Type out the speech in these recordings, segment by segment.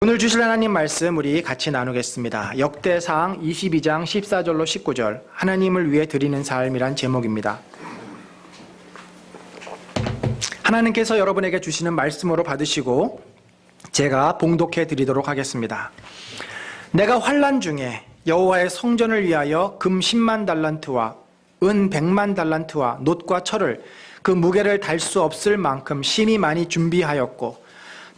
오늘 주실 하나님 말씀 우리 같이 나누겠습니다. 역대상 22장 14절로 19절 하나님을 위해 드리는 삶이란 제목입니다. 하나님께서 여러분에게 주시는 말씀으로 받으시고 제가 봉독해 드리도록 하겠습니다. 내가 환난 중에 여호와의 성전을 위하여 금 10만 달란트와 은 100만 달란트와 놋과 철을 그 무게를 달 수 없을 만큼 심히 많이 준비하였고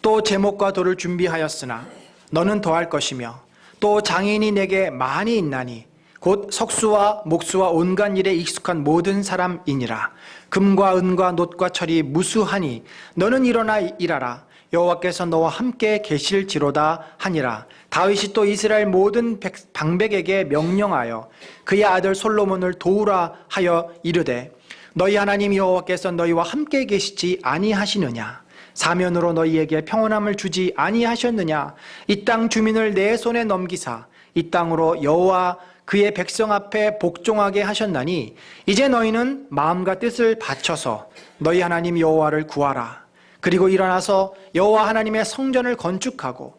또 제목과 돌을 준비하였으나 너는 더할 것이며 또 장인이 내게 많이 있나니 곧 석수와 목수와 온갖 일에 익숙한 모든 사람이니라. 금과 은과 놋과 철이 무수하니 너는 일어나 일하라. 여호와께서 너와 함께 계실지로다 하니라. 다윗이 또 이스라엘 모든 방백에게 명령하여 그의 아들 솔로몬을 도우라 하여 이르되 너희 하나님 여호와께서 너희와 함께 계시지 아니하시느냐? 사면으로 너희에게 평온함을 주지 아니하셨느냐? 이 땅 주민을 내 손에 넘기사 이 땅으로 여호와 그의 백성 앞에 복종하게 하셨나니 이제 너희는 마음과 뜻을 바쳐서 너희 하나님 여호와를 구하라. 그리고 일어나서 여호와 하나님의 성전을 건축하고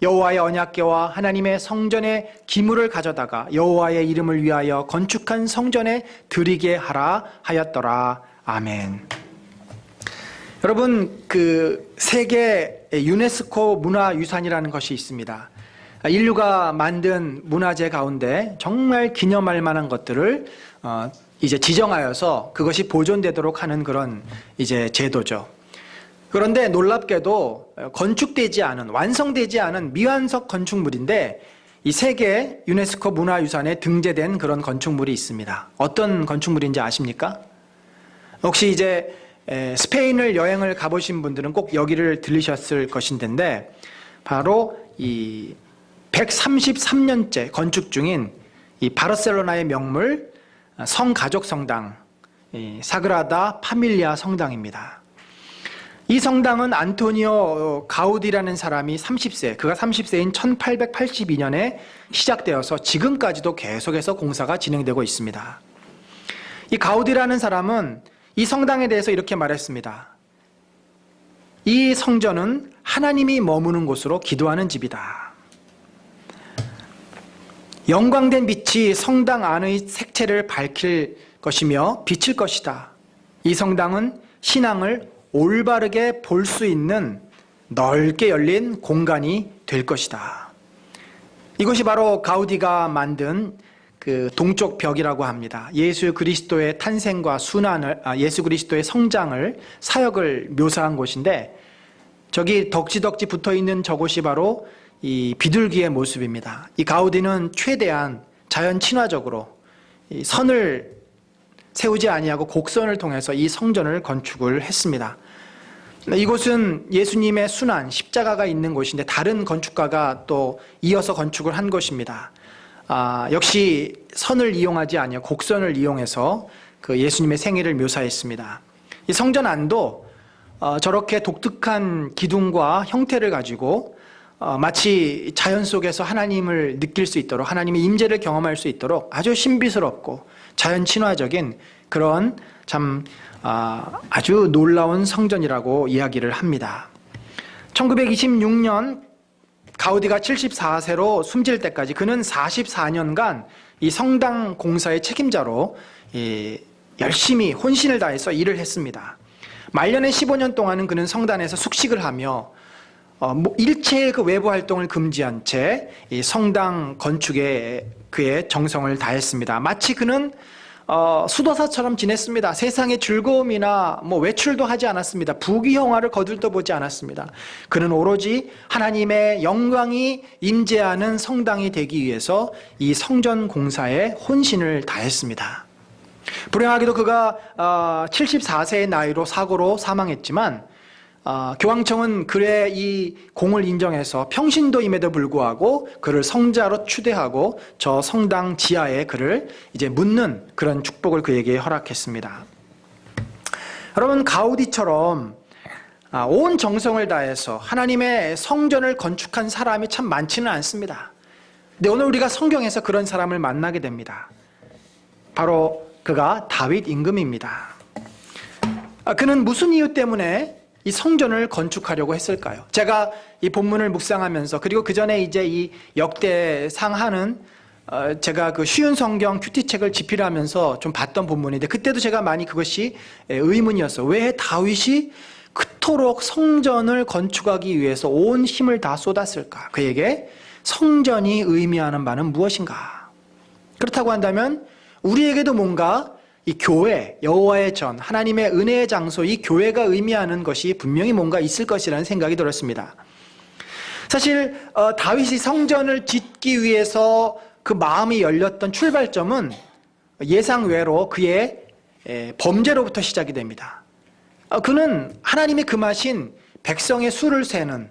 여호와의 언약궤와 하나님의 성전의 기물을 가져다가 여호와의 이름을 위하여 건축한 성전에 드리게 하라 하였더라. 아멘. 여러분, 그 세계 유네스코 문화유산이라는 것이 있습니다. 인류가 만든 문화재 가운데 정말 기념할 만한 것들을 이제 지정하여서 그것이 보존되도록 하는 그런 이제 제도죠. 그런데 놀랍게도 건축되지 않은, 완성되지 않은 미완성 건축물인데 이 세계 유네스코 문화유산에 등재된 그런 건축물이 있습니다. 어떤 건축물인지 아십니까? 혹시 이제 스페인을 여행을 가보신 분들은 꼭 여기를 들리셨을 것인데 바로 이 133년째 건축 중인 이 바르셀로나의 명물 성가족 성당 사그라다 파밀리아 성당입니다. 이 성당은 안토니오 가우디라는 사람이 30세, 그가 30세인 1882년에 시작되어서 지금까지도 계속해서 공사가 진행되고 있습니다. 이 가우디라는 사람은 이 성당에 대해서 이렇게 말했습니다. 이 성전은 하나님이 머무는 곳으로 기도하는 집이다. 영광된 빛이 성당 안의 색채를 밝힐 것이며 비칠 것이다. 이 성당은 신앙을 올바르게 볼 수 있는 넓게 열린 공간이 될 것이다. 이것이 바로 가우디가 만든 그 동쪽 벽이라고 합니다. 예수 그리스도의 탄생과 순환을, 예수 그리스도의 성장을, 사역을 묘사한 곳인데 저기 덕지덕지 붙어 있는 저곳이 바로 이 비둘기의 모습입니다. 이 가우디는 최대한 자연 친화적으로 이 선을 세우지 아니하고 곡선을 통해서 이 성전을 건축을 했습니다. 이곳은 예수님의 순환, 십자가가 있는 곳인데 다른 건축가가 또 이어서 건축을 한 것입니다. 역시 선을 이용하지 아니하고 곡선을 이용해서 그 예수님의 생애를 묘사했습니다. 이 성전 안도 저렇게 독특한 기둥과 형태를 가지고 마치 자연 속에서 하나님을 느낄 수 있도록, 하나님의 임재를 경험할 수 있도록 아주 신비스럽고 자연 친화적인 그런 참 아주 놀라운 성전이라고 이야기를 합니다. 1926년 가우디가 74세로 숨질 때까지 그는 44년간 이 성당 공사의 책임자로 열심히 혼신을 다해서 일을 했습니다. 말년의 15년 동안은 그는 성단에서 숙식을 하며 일체의 그 외부 활동을 금지한 채 이 성당 건축에 그의 정성을 다했습니다. 마치 그는 수도사처럼 지냈습니다. 세상의 즐거움이나 외출도 하지 않았습니다. 부귀영화를 거들떠 보지 않았습니다. 그는 오로지 하나님의 영광이 임재하는 성당이 되기 위해서 이 성전 공사에 혼신을 다했습니다. 불행하게도 그가 74세의 나이로 사고로 사망했지만 교황청은 그의 이 공을 인정해서 평신도임에도 불구하고 그를 성자로 추대하고 저 성당 지하에 그를 이제 묻는 그런 축복을 그에게 허락했습니다. 여러분, 가우디처럼 온 정성을 다해서 하나님의 성전을 건축한 사람이 참 많지는 않습니다. 근데 오늘 우리가 성경에서 그런 사람을 만나게 됩니다. 바로 그가 다윗 임금입니다. 그는 무슨 이유 때문에 이 성전을 건축하려고 했을까요? 제가 이 본문을 묵상하면서, 그리고 그 전에 이제 이 역대상하는 제가 그 쉬운 성경 큐티책을 집필하면서 좀 봤던 본문인데, 그때도 제가 많이 그것이 의문이었어요. 왜 다윗이 그토록 성전을 건축하기 위해서 온 힘을 다 쏟았을까? 그에게 성전이 의미하는 바는 무엇인가? 그렇다고 한다면 우리에게도 뭔가 이 교회, 여호와의 전, 하나님의 은혜의 장소, 이 교회가 의미하는 것이 분명히 뭔가 있을 것이라는 생각이 들었습니다. 사실 다윗이 성전을 짓기 위해서 그 마음이 열렸던 출발점은 예상외로 그의 범죄로부터 시작이 됩니다. 그는 하나님이 금하신 백성의 수를 세는,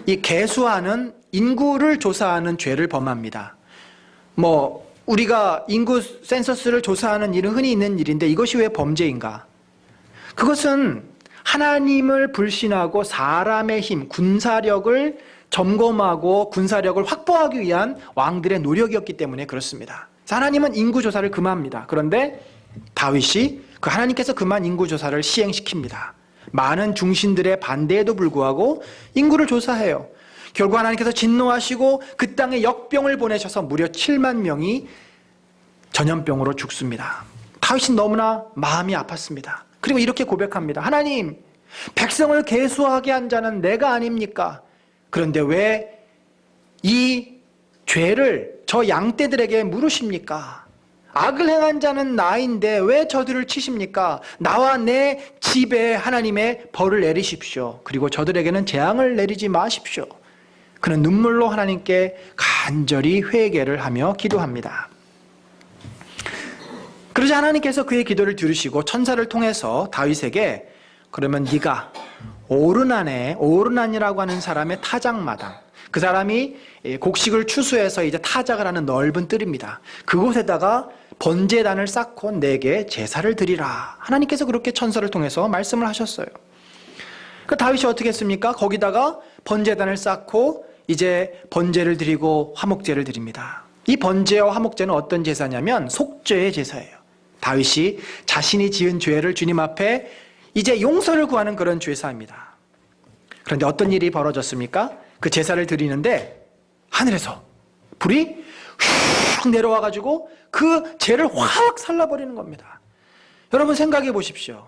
이 계수하는, 인구를 조사하는 죄를 범합니다. 우리가 인구 센서스를 조사하는 일은 흔히 있는 일인데, 이것이 왜 범죄인가? 그것은 하나님을 불신하고 사람의 힘, 군사력을 점검하고 군사력을 확보하기 위한 왕들의 노력이었기 때문에 그렇습니다. 하나님은 인구조사를 금합니다. 그런데 다윗이 그 하나님께서 금한 인구조사를 시행시킵니다. 많은 중신들의 반대에도 불구하고 인구를 조사해요. 결국 하나님께서 진노하시고 그 땅에 역병을 보내셔서 무려 7만 명이 전염병으로 죽습니다. 다윗은 너무나 마음이 아팠습니다. 그리고 이렇게 고백합니다. 하나님, 백성을 계수하게 한 자는 내가 아닙니까? 그런데 왜 이 죄를 저 양떼들에게 물으십니까? 악을 행한 자는 나인데 왜 저들을 치십니까? 나와 내 집에 하나님의 벌을 내리십시오. 그리고 저들에게는 재앙을 내리지 마십시오. 그는 눈물로 하나님께 간절히 회개를 하며 기도합니다. 그러자 하나님께서 그의 기도를 들으시고 천사를 통해서 다윗에게, 그러면 네가 오르난이라고 하는 사람의 타작마당, 그 사람이 곡식을 추수해서 이제 타작을 하는 넓은 뜰입니다. 그곳에다가 번제단을 쌓고 내게 제사를 드리라. 하나님께서 그렇게 천사를 통해서 말씀을 하셨어요. 그 다윗이 어떻게 했습니까? 거기다가 번제단을 쌓고 이제 번제를 드리고 화목제를 드립니다. 이 번제와 화목제는 어떤 제사냐면 속죄의 제사예요. 다윗이 자신이 지은 죄를 주님 앞에 이제 용서를 구하는 그런 제사입니다. 그런데 어떤 일이 벌어졌습니까? 그 제사를 드리는데 하늘에서 불이 휙 내려와가지고 그 죄를 확 살라버리는 겁니다. 여러분 생각해 보십시오.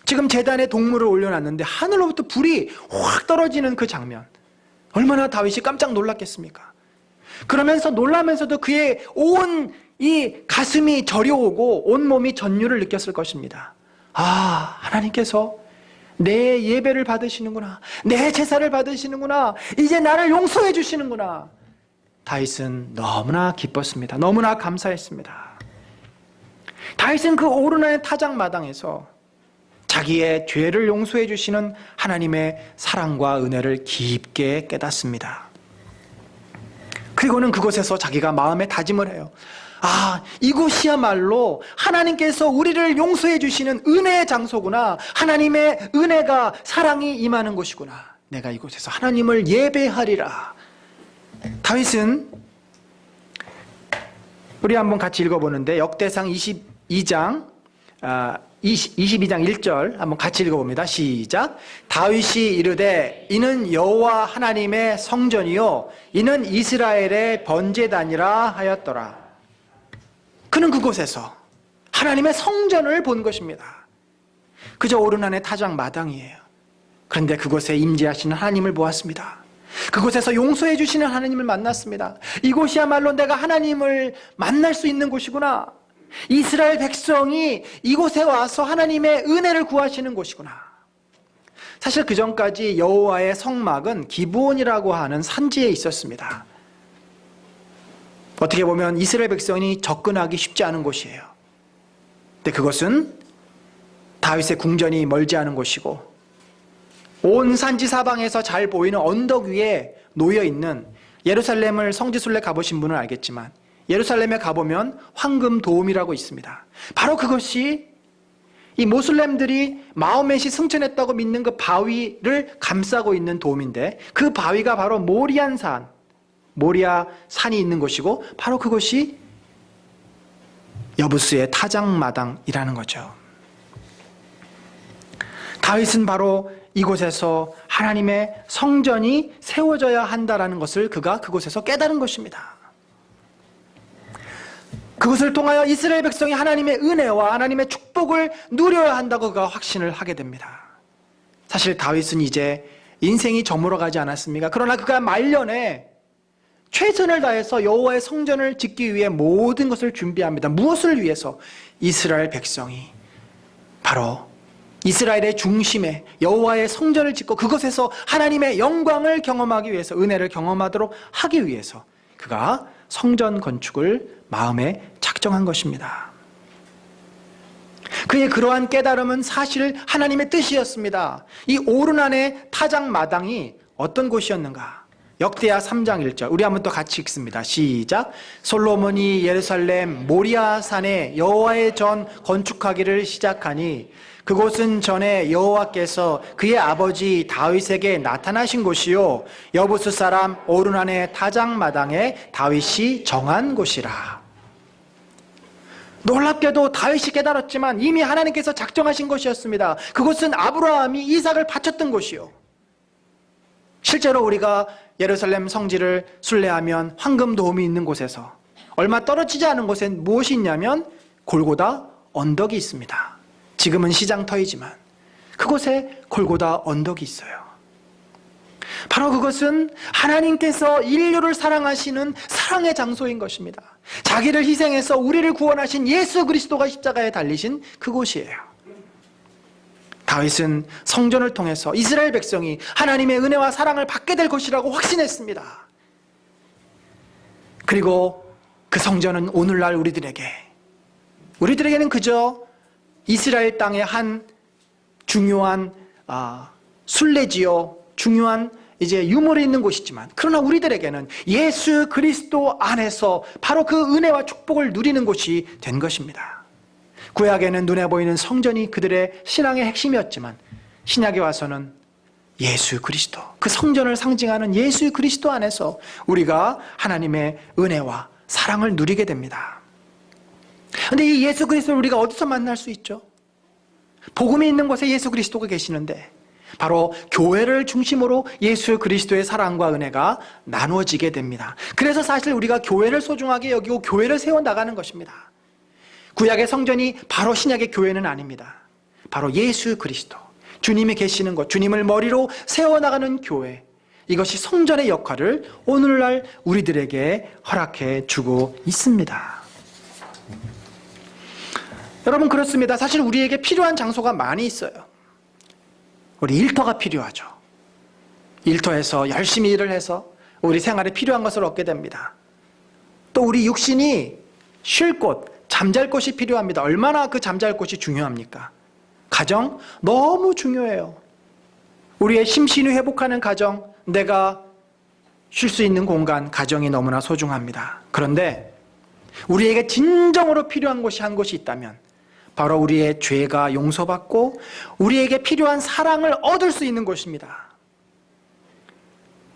지금 제단에 동물을 올려놨는데 하늘로부터 불이 확 떨어지는 그 장면, 얼마나 다윗이 깜짝 놀랐겠습니까? 그러면서 놀라면서도 그의 온 이 가슴이 저려오고 온 몸이 전율을 느꼈을 것입니다. 아, 하나님께서 내 예배를 받으시는구나, 내 제사를 받으시는구나, 이제 나를 용서해 주시는구나. 다윗은 너무나 기뻤습니다. 너무나 감사했습니다. 다윗은 그 오르나의 타작마당에서 자기의 죄를 용서해 주시는 하나님의 사랑과 은혜를 깊게 깨닫습니다. 그리고는 그곳에서 자기가 마음에 다짐을 해요. 아, 이곳이야말로 하나님께서 우리를 용서해 주시는 은혜의 장소구나. 하나님의 은혜가, 사랑이 임하는 곳이구나. 내가 이곳에서 하나님을 예배하리라. 다윗은, 우리 한번 같이 읽어보는데 역대상 22장 1절 한번 같이 읽어봅니다. 시작. 다윗이 이르되 이는 여호와 하나님의 성전이요 이는 이스라엘의 번제단이라 하였더라. 그는 그곳에서 하나님의 성전을 본 것입니다. 그저 오르난의 타작 마당이에요. 그런데 그곳에 임재하시는 하나님을 보았습니다. 그곳에서 용서해 주시는 하나님을 만났습니다. 이곳이야말로 내가 하나님을 만날 수 있는 곳이구나. 이스라엘 백성이 이곳에 와서 하나님의 은혜를 구하시는 곳이구나. 사실 그 전까지 여호와의 성막은 기브온이라고 하는 산지에 있었습니다. 어떻게 보면 이스라엘 백성이 접근하기 쉽지 않은 곳이에요. 근데 그것은 다윗의 궁전이 멀지 않은 곳이고 온 산지 사방에서 잘 보이는 언덕 위에 놓여있는, 예루살렘을 성지순례 가보신 분은 알겠지만 예루살렘에 가보면 황금도움이라고 있습니다. 바로 그것이 이 모슬렘들이 마호멧이 승천했다고 믿는 그 바위를 감싸고 있는 도움인데, 그 바위가 바로 모리아 산이 있는 곳이고 바로 그것이 여부스의 타작마당이라는 거죠. 다윗은 바로 이곳에서 하나님의 성전이 세워져야 한다라는 것을 그가 그곳에서 깨달은 것입니다. 그것을 통하여 이스라엘 백성이 하나님의 은혜와 하나님의 축복을 누려야 한다고 그가 확신을 하게 됩니다. 사실 다윗은 이제 인생이 저물어가지 않았습니까? 그러나 그가 말년에 최선을 다해서 여호와의 성전을 짓기 위해 모든 것을 준비합니다. 무엇을 위해서? 이스라엘 백성이 바로 이스라엘의 중심에 여호와의 성전을 짓고 그것에서 하나님의 영광을 경험하기 위해서, 은혜를 경험하도록 하기 위해서 그가 성전 건축을 마음에 작정한 것입니다. 그의 그러한 깨달음은 사실 하나님의 뜻이었습니다. 이 오르난의 타작마당이 어떤 곳이었는가? 역대하 3장 1절, 우리 한번 또 같이 읽습니다. 시작. 솔로몬이 예루살렘 모리아산에 여호와의 전 건축하기를 시작하니 그곳은 전에 여호와께서 그의 아버지 다윗에게 나타나신 곳이요 여부스 사람 오르난의 타작마당에 다윗이 정한 곳이라. 놀랍게도 다윗이 깨달았지만 이미 하나님께서 작정하신 것이었습니다. 그곳은 아브라함이 이삭을 바쳤던 곳이요, 실제로 우리가 예루살렘 성지를 순례하면 황금 도움이 있는 곳에서 얼마 떨어지지 않은 곳에 무엇이 있냐면 골고다 언덕이 있습니다. 지금은 시장터이지만 그곳에 골고다 언덕이 있어요. 바로 그것은 하나님께서 인류를 사랑하시는 사랑의 장소인 것입니다. 자기를 희생해서 우리를 구원하신 예수 그리스도가 십자가에 달리신 그곳이에요. 다윗은 성전을 통해서 이스라엘 백성이 하나님의 은혜와 사랑을 받게 될 것이라고 확신했습니다. 그리고 그 성전은 오늘날 우리들에게는 그저 이스라엘 땅의 한 중요한 순례지요, 중요한 이제 유물이 있는 곳이지만, 그러나 우리들에게는 예수 그리스도 안에서 바로 그 은혜와 축복을 누리는 곳이 된 것입니다. 구약에는 눈에 보이는 성전이 그들의 신앙의 핵심이었지만 신약에 와서는 예수 그리스도, 그 성전을 상징하는 예수 그리스도 안에서 우리가 하나님의 은혜와 사랑을 누리게 됩니다. 그런데 이 예수 그리스도를 우리가 어디서 만날 수 있죠? 복음이 있는 곳에 예수 그리스도가 계시는데 바로 교회를 중심으로 예수 그리스도의 사랑과 은혜가 나누어지게 됩니다. 그래서 사실 우리가 교회를 소중하게 여기고 교회를 세워나가는 것입니다. 구약의 성전이 바로 신약의 교회는 아닙니다. 바로 예수 그리스도, 주님이 계시는 곳, 주님을 머리로 세워나가는 교회, 이것이 성전의 역할을 오늘날 우리들에게 허락해 주고 있습니다. 여러분, 그렇습니다. 사실 우리에게 필요한 장소가 많이 있어요. 우리 일터가 필요하죠. 일터에서 열심히 일을 해서 우리 생활에 필요한 것을 얻게 됩니다. 또 우리 육신이 쉴 곳, 잠잘 곳이 필요합니다. 얼마나 그 잠잘 곳이 중요합니까? 가정 너무 중요해요. 우리의 심신이 회복하는 가정, 내가 쉴 수 있는 공간, 가정이 너무나 소중합니다. 그런데 우리에게 진정으로 필요한 곳이 한 곳이 있다면 바로 우리의 죄가 용서받고 우리에게 필요한 사랑을 얻을 수 있는 곳입니다.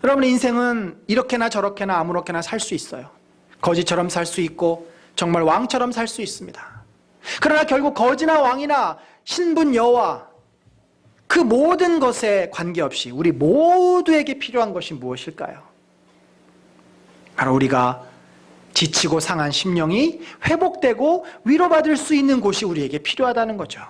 여러분, 인생은 이렇게나 저렇게나 아무렇게나 살 수 있어요. 거지처럼 살 수 있고 정말 왕처럼 살 수 있습니다. 그러나 결국 거지나 왕이나 신분 여와 그 모든 것에 관계없이 우리 모두에게 필요한 것이 무엇일까요? 바로 우리가 지치고 상한 심령이 회복되고 위로받을 수 있는 곳이 우리에게 필요하다는 거죠.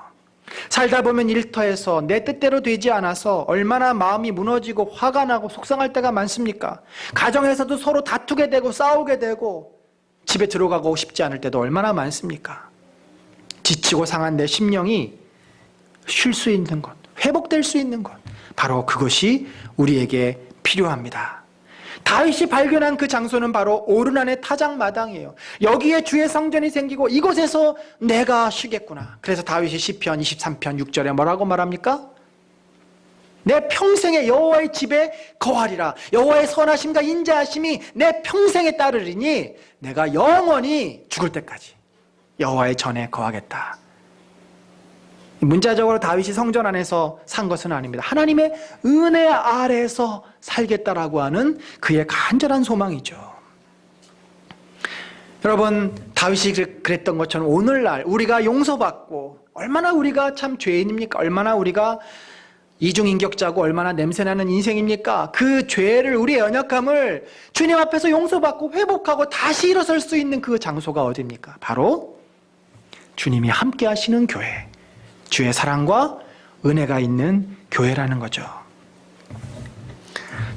살다 보면 일터에서 내 뜻대로 되지 않아서 얼마나 마음이 무너지고 화가 나고 속상할 때가 많습니까? 가정에서도 서로 다투게 되고 싸우게 되고 집에 들어가고 싶지 않을 때도 얼마나 많습니까? 지치고 상한 내 심령이 쉴 수 있는 곳, 회복될 수 있는 곳, 바로 그것이 우리에게 필요합니다. 다윗이 발견한 그 장소는 바로 오르난의 타작마당이에요. 여기에 주의 성전이 생기고 이곳에서 내가 쉬겠구나. 그래서 다윗이 시편 23편 6절에 뭐라고 말합니까? 내 평생에 여호와의 집에 거하리라. 여호와의 선하심과 인자하심이 내 평생에 따르리니 내가 영원히 죽을 때까지 여호와의 전에 거하겠다. 문자적으로 다윗이 성전 안에서 산 것은 아닙니다. 하나님의 은혜 아래에서 살겠다라고 하는 그의 간절한 소망이죠. 여러분, 다윗이 그랬던 것처럼 오늘날 우리가 용서받고 얼마나 우리가 참 죄인입니까? 얼마나 우리가 이중인격자고 얼마나 냄새나는 인생입니까? 그 죄를, 우리의 연약함을 주님 앞에서 용서받고 회복하고 다시 일어설 수 있는 그 장소가 어디입니까? 바로 주님이 함께 하시는 교회, 주의 사랑과 은혜가 있는 교회라는 거죠.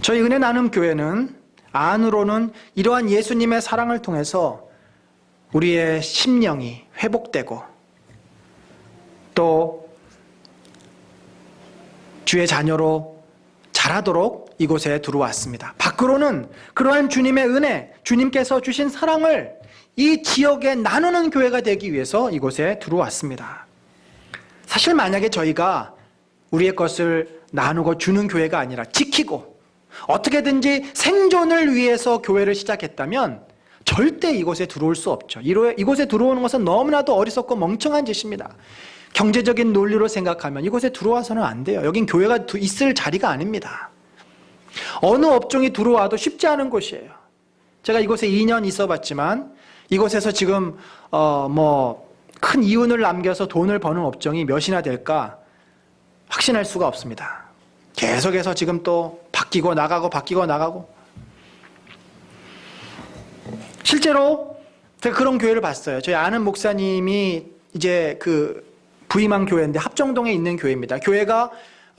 저희 은혜 나눔 교회는 안으로는 이러한 예수님의 사랑을 통해서 우리의 심령이 회복되고 또 주의 자녀로 자라도록 이곳에 들어왔습니다. 밖으로는 그러한 주님의 은혜, 주님께서 주신 사랑을 이 지역에 나누는 교회가 되기 위해서 이곳에 들어왔습니다. 사실 만약에 저희가 우리의 것을 나누고 주는 교회가 아니라 지키고 어떻게든지 생존을 위해서 교회를 시작했다면 절대 이곳에 들어올 수 없죠. 이곳에 들어오는 것은 너무나도 어리석고 멍청한 짓입니다. 경제적인 논리로 생각하면 이곳에 들어와서는 안 돼요. 여긴 교회가 있을 자리가 아닙니다. 어느 업종이 들어와도 쉽지 않은 곳이에요. 제가 이곳에 2년 있어봤지만 이곳에서 지금 큰 이윤을 남겨서 돈을 버는 업종이 몇이나 될까 확신할 수가 없습니다. 계속해서 지금 또 바뀌고 나가고 실제로 제가 그런 교회를 봤어요. 저희 아는 목사님이 이제 부임한 교회인데 합정동에 있는 교회입니다. 교회가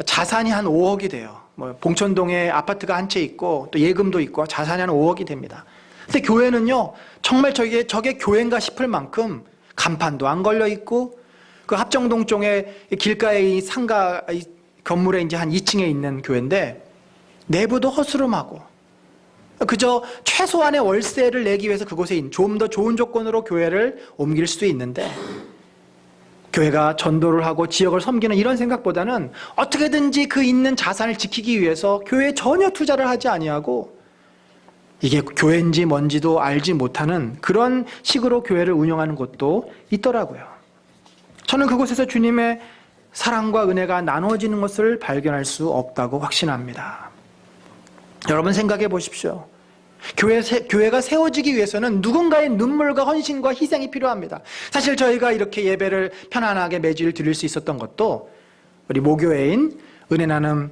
자산이 한 5억이 돼요. 봉천동에 아파트가 한 채 있고 또 예금도 있고 자산이 한 5억이 됩니다. 근데 교회는요, 정말 저게 교회인가 싶을 만큼 간판도 안 걸려 있고 그 합정동 쪽에 길가에 이 상가 건물에 이제 한 2층에 있는 교회인데 내부도 허스름하고 그저 최소한의 월세를 내기 위해서 그곳에 좀 더 좋은 조건으로 교회를 옮길 수도 있는데 교회가 전도를 하고 지역을 섬기는 이런 생각보다는 어떻게든지 그 있는 자산을 지키기 위해서 교회에 전혀 투자를 하지 아니하고 이게 교회인지 뭔지도 알지 못하는 그런 식으로 교회를 운영하는 곳도 있더라고요. 저는 그곳에서 주님의 사랑과 은혜가 나누어지는 것을 발견할 수 없다고 확신합니다. 여러분 생각해 보십시오. 교회가 세워지기 위해서는 누군가의 눈물과 헌신과 희생이 필요합니다. 사실 저희가 이렇게 예배를 편안하게 매주일 드릴 수 있었던 것도 우리 모교회인 은혜나눔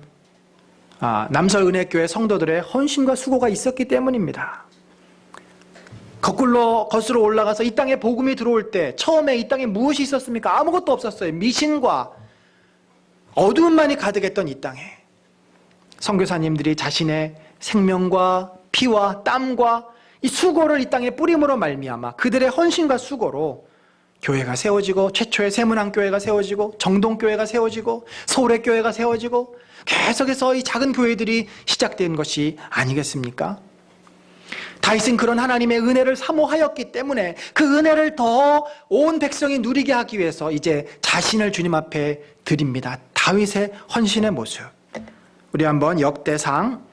남설은혜교회 성도들의 헌신과 수고가 있었기 때문입니다. 거슬러 올라가서 이 땅에 복음이 들어올 때 처음에 이 땅에 무엇이 있었습니까? 아무것도 없었어요. 미신과 어두움만이 가득했던 이 땅에 선교사님들이 자신의 생명과 피와 땀과 이 수고를 이 땅에 뿌림으로 말미암아 그들의 헌신과 수고로 교회가 세워지고 최초의 세문안교회가 세워지고 정동교회가 세워지고 서울의교회가 세워지고 계속해서 이 작은 교회들이 시작된 것이 아니겠습니까? 다윗은 그런 하나님의 은혜를 사모하였기 때문에 그 은혜를 더 온 백성이 누리게 하기 위해서 이제 자신을 주님 앞에 드립니다. 다윗의 헌신의 모습. 우리 한번 역대상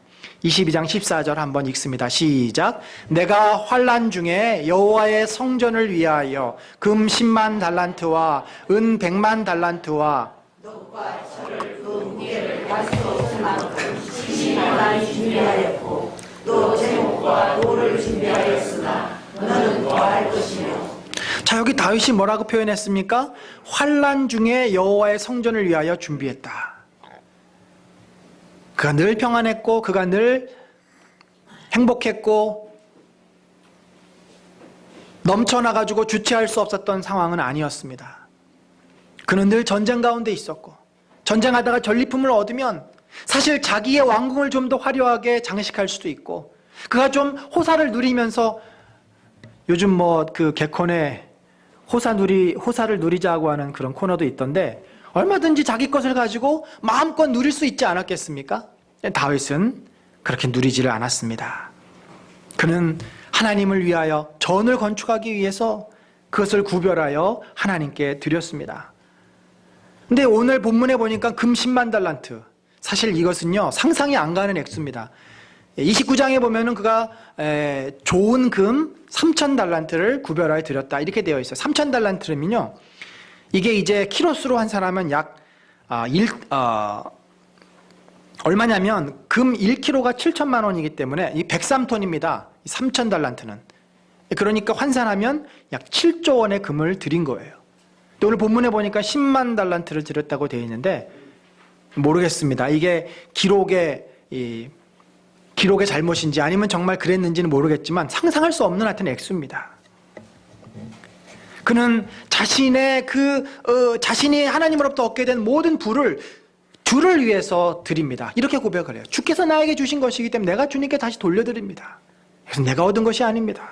22장 14절 한번 읽습니다. 시작. 내가 환난 중에 여호와의 성전을 위하여 금 10만 달란트와 은 100만 달란트와 덕과 철을 그 무게를 할 수 없을 만큼 심히 많이 준비하였고 또 제목과 돌을 준비하였으나 너는 더할 것이며. 자, 여기 다윗이 뭐라고 표현했습니까? 환난 중에 여호와의 성전을 위하여 준비했다. 그가 늘 평안했고 그가 늘 행복했고 넘쳐나가지고 주체할 수 없었던 상황은 아니었습니다. 그는 늘 전쟁 가운데 있었고 전쟁하다가 전리품을 얻으면 사실 자기의 왕궁을 좀 더 화려하게 장식할 수도 있고 그가 좀 호사를 누리면서 요즘 그 개콘에 호사를 누리자고 하는 그런 코너도 있던데 얼마든지 자기 것을 가지고 마음껏 누릴 수 있지 않았겠습니까? 다윗은 그렇게 누리지를 않았습니다. 그는 하나님을 위하여 전을 건축하기 위해서 그것을 구별하여 하나님께 드렸습니다. 근데 오늘 본문에 보니까 금 10만 달란트. 사실 이것은요, 상상이 안 가는 액수입니다. 29장에 보면은 그가 좋은 금 3천 달란트를 구별하여 드렸다. 이렇게 되어 있어요. 3천 달란트면요. 이게 이제 키로수로 환산하면 약 얼마냐면 금 1kg가 7천만 원이기 때문에 이 103톤입니다. 3천 달란트는. 그러니까 환산하면 약 7조 원의 금을 드린 거예요. 또 오늘 본문에 보니까 10만 달란트를 드렸다고 되어 있는데 모르겠습니다. 이게 기록의 잘못인지 아니면 정말 그랬는지는 모르겠지만 상상할 수 없는 하여튼 액수입니다. 그는 자신이 하나님으로부터 얻게 된 모든 부를 주를 위해서 드립니다. 이렇게 고백을 해요. 주께서 나에게 주신 것이기 때문에 내가 주님께 다시 돌려드립니다. 그래서 내가 얻은 것이 아닙니다.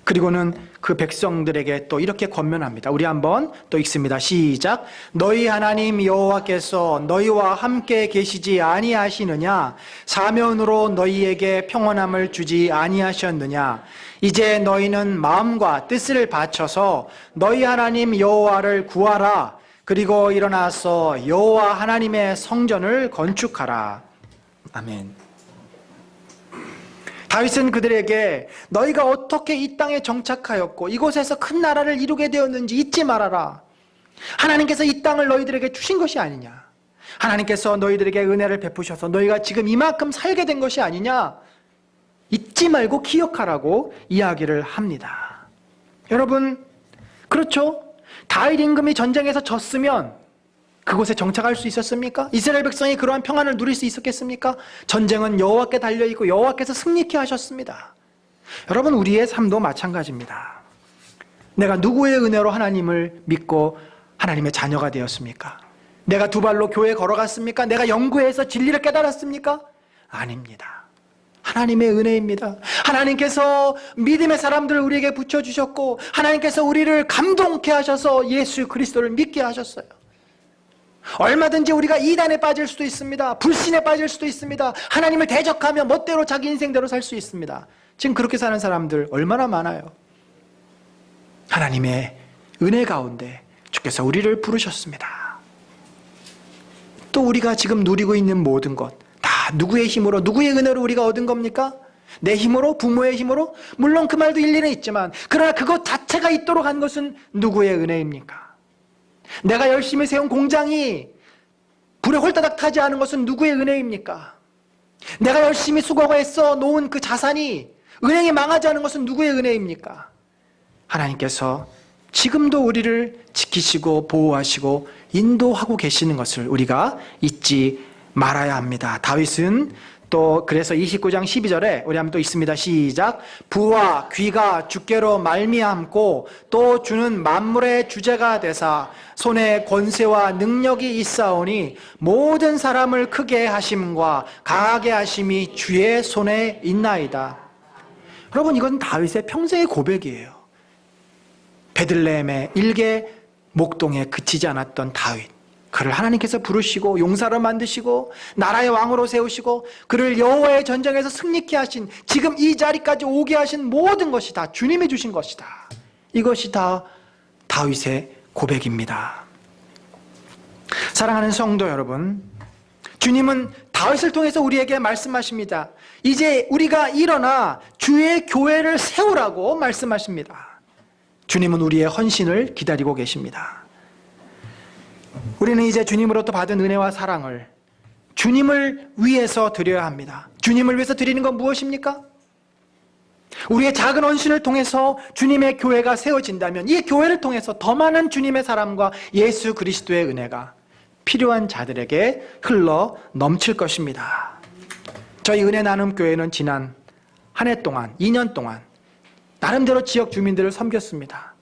그리고는 그 백성들에게 또 이렇게 권면합니다. 우리 한번 또 읽습니다. 시작. 너희 하나님 여호와께서 너희와 함께 계시지 아니하시느냐? 사면으로 너희에게 평안함을 주지 아니하셨느냐? 이제 너희는 마음과 뜻을 바쳐서 너희 하나님 여호와를 구하라. 그리고 일어나서 여호와 하나님의 성전을 건축하라. 아멘. 다윗은 그들에게 너희가 어떻게 이 땅에 정착하였고 이곳에서 큰 나라를 이루게 되었는지 잊지 말아라. 하나님께서 이 땅을 너희들에게 주신 것이 아니냐. 하나님께서 너희들에게 은혜를 베푸셔서 너희가 지금 이만큼 살게 된 것이 아니냐. 잊지 말고 기억하라고 이야기를 합니다. 여러분, 그렇죠? 다윗 임금이 전쟁에서 졌으면 그곳에 정착할 수 있었습니까? 이스라엘 백성이 그러한 평안을 누릴 수 있었겠습니까? 전쟁은 여호와께 달려있고 여호와께서 승리케 하셨습니다. 여러분, 우리의 삶도 마찬가지입니다. 내가 누구의 은혜로 하나님을 믿고 하나님의 자녀가 되었습니까? 내가 두 발로 교회에 걸어갔습니까? 내가 연구해서 진리를 깨달았습니까? 아닙니다. 하나님의 은혜입니다. 하나님께서 믿음의 사람들을 우리에게 붙여주셨고 하나님께서 우리를 감동케 하셔서 예수 그리스도를 믿게 하셨어요. 얼마든지 우리가 이단에 빠질 수도 있습니다. 불신에 빠질 수도 있습니다. 하나님을 대적하며 멋대로 자기 인생대로 살 수 있습니다. 지금 그렇게 사는 사람들 얼마나 많아요. 하나님의 은혜 가운데 주께서 우리를 부르셨습니다. 또 우리가 지금 누리고 있는 모든 것 다 누구의 힘으로, 누구의 은혜로 우리가 얻은 겁니까? 내 힘으로? 부모의 힘으로? 물론 그 말도 일리는 있지만 그러나 그것 자체가 있도록 한 것은 누구의 은혜입니까? 내가 열심히 세운 공장이 불에 홀다닥 타지 않은 것은 누구의 은혜입니까? 내가 열심히 수고해서 놓은 그 자산이 은행에 망하지 않은 것은 누구의 은혜입니까? 하나님께서 지금도 우리를 지키시고 보호하시고 인도하고 계시는 것을 우리가 잊지 말아야 합니다. 다윗은 또 그래서 29장 12절에 우리 한번 또 있습니다. 시작. 부와 귀가 주께로 말미암고 또 주는 만물의 주제가 되사 손에 권세와 능력이 있사오니 모든 사람을 크게 하심과 강하게 하심이 주의 손에 있나이다. 여러분, 이건 다윗의 평생의 고백이에요. 베들레헴의 일개 목동에 그치지 않았던 다윗. 그를 하나님께서 부르시고 용사로 만드시고 나라의 왕으로 세우시고 그를 여호와의 전쟁에서 승리케 하신, 지금 이 자리까지 오게 하신 모든 것이 다 주님이 주신 것이다. 이것이 다 다윗의 고백입니다. 사랑하는 성도 여러분, 주님은 다윗을 통해서 우리에게 말씀하십니다. 이제 우리가 일어나 주의 교회를 세우라고 말씀하십니다. 주님은 우리의 헌신을 기다리고 계십니다. 우리는 이제 주님으로부터 받은 은혜와 사랑을 주님을 위해서 드려야 합니다. 주님을 위해서 드리는 건 무엇입니까? 우리의 작은 헌신을 통해서 주님의 교회가 세워진다면 이 교회를 통해서 더 많은 주님의 사랑과 예수 그리스도의 은혜가 필요한 자들에게 흘러 넘칠 것입니다. 저희 은혜 나눔 교회는 지난 한 해 동안, 2년 동안 나름대로 지역 주민들을 섬겼습니다.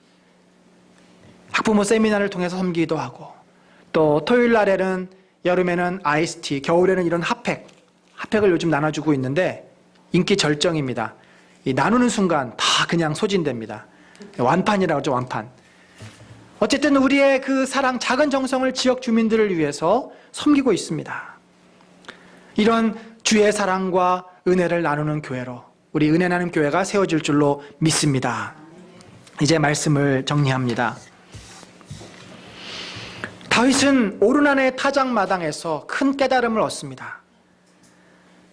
학부모 세미나를 통해서 섬기기도 하고, 또 토요일 날에는, 여름에는 아이스티, 겨울에는 이런 핫팩을 요즘 나눠주고 있는데 인기 절정입니다. 이 나누는 순간 다 그냥 소진됩니다. 완판이라고 하죠, 완판. 어쨌든 우리의 그 사랑, 작은 정성을 지역 주민들을 위해서 섬기고 있습니다. 이런 주의 사랑과 은혜를 나누는 교회로 우리 은혜 나눔 교회가 세워질 줄로 믿습니다. 이제 말씀을 정리합니다. 다윗은 오르난의 타작마당에서 큰 깨달음을 얻습니다.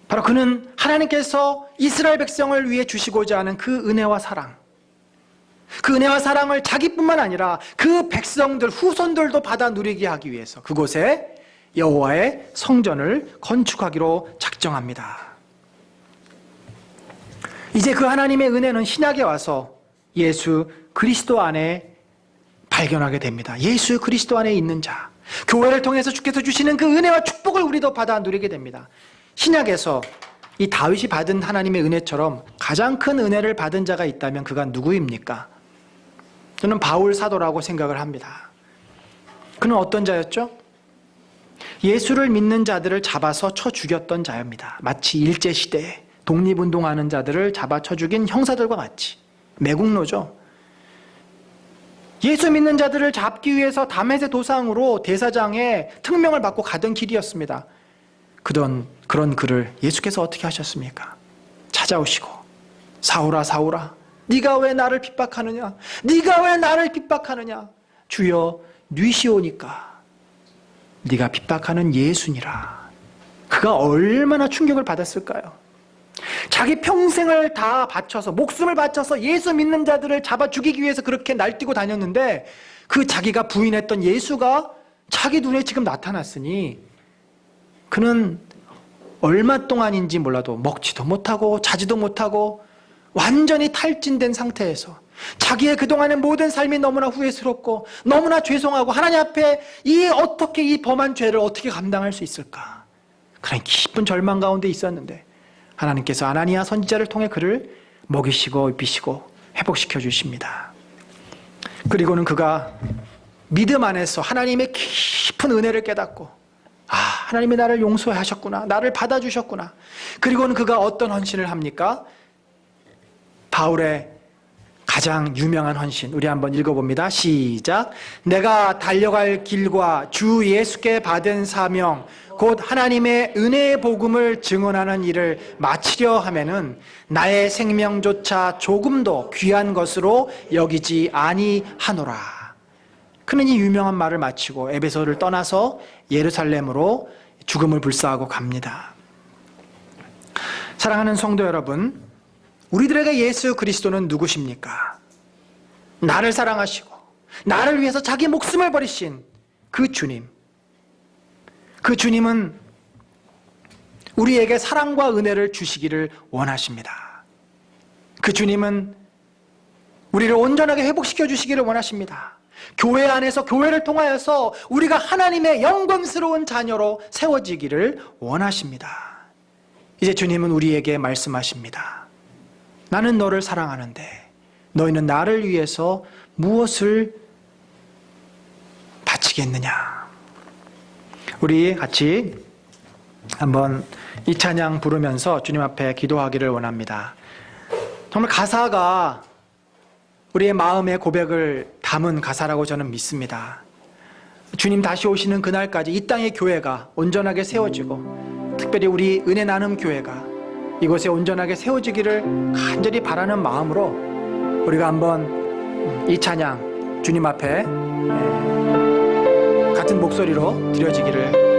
바로 그는 하나님께서 이스라엘 백성을 위해 주시고자 하는 그 은혜와 사랑, 그 은혜와 사랑을 자기뿐만 아니라 그 백성들, 후손들도 받아 누리게 하기 위해서 그곳에 여호와의 성전을 건축하기로 작정합니다. 이제 그 하나님의 은혜는 신약에 와서 예수 그리스도 안에 발견하게 됩니다. 예수 그리스도 안에 있는 자, 교회를 통해서 주께서 주시는 그 은혜와 축복을 우리도 받아 누리게 됩니다. 신약에서 이 다윗이 받은 하나님의 은혜처럼 가장 큰 은혜를 받은 자가 있다면 그가 누구입니까? 저는 바울 사도라고 생각을 합니다. 그는 어떤 자였죠? 예수를 믿는 자들을 잡아서 쳐 죽였던 자입니다. 마치 일제시대에 독립운동하는 자들을 잡아 쳐 죽인 형사들과 같이 매국노죠. 예수 믿는 자들을 잡기 위해서 다메섹 도상으로 대사장에 특명을 받고 가던 길이었습니다. 그런 그를 예수께서 어떻게 하셨습니까? 찾아오시고 사울아 사울아 네가 왜 나를 핍박하느냐? 네가 왜 나를 핍박하느냐? 주여 뉘시오니까 네가 핍박하는 예수니라. 그가 얼마나 충격을 받았을까요? 자기 평생을 다 바쳐서 목숨을 바쳐서 예수 믿는 자들을 잡아 죽이기 위해서 그렇게 날뛰고 다녔는데 그 자기가 부인했던 예수가 자기 눈에 지금 나타났으니 그는 얼마 동안인지 몰라도 먹지도 못하고 자지도 못하고 완전히 탈진된 상태에서 자기의 그동안의 모든 삶이 너무나 후회스럽고 너무나 죄송하고 하나님 앞에 어떻게 이 범한 죄를 어떻게 감당할 수 있을까? 그런 깊은 절망 가운데 있었는데 하나님께서 아나니아 선지자를 통해 그를 먹이시고 입히시고 회복시켜 주십니다. 그리고는 그가 믿음 안에서 하나님의 깊은 은혜를 깨닫고 하나님이 나를 용서하셨구나. 나를 받아주셨구나. 그리고는 그가 어떤 헌신을 합니까? 바울의 가장 유명한 헌신. 우리 한번 읽어봅니다. 시작. 내가 달려갈 길과 주 예수께 받은 사명 곧 하나님의 은혜의 복음을 증언하는 일을 마치려 하면은 나의 생명조차 조금도 귀한 것으로 여기지 아니하노라. 그는 이 유명한 말을 마치고 에베소를 떠나서 예루살렘으로 죽음을 불사하고 갑니다. 사랑하는 성도 여러분, 우리들에게 예수 그리스도는 누구십니까? 나를 사랑하시고 나를 위해서 자기 목숨을 버리신 그 주님. 그 주님은 우리에게 사랑과 은혜를 주시기를 원하십니다. 그 주님은 우리를 온전하게 회복시켜 주시기를 원하십니다. 교회 안에서 교회를 통하여서 우리가 하나님의 영광스러운 자녀로 세워지기를 원하십니다. 이제 주님은 우리에게 말씀하십니다. 나는 너를 사랑하는데 너희는 나를 위해서 무엇을 바치겠느냐? 우리 같이 한번 이 찬양 부르면서 주님 앞에 기도하기를 원합니다. 정말 가사가 우리의 마음의 고백을 담은 가사라고 저는 믿습니다. 주님 다시 오시는 그날까지 이 땅의 교회가 온전하게 세워지고 특별히 우리 은혜 나눔 교회가 이곳에 온전하게 세워지기를 간절히 바라는 마음으로 우리가 한번 이 찬양 주님 앞에 같은 목소리로 드려지기를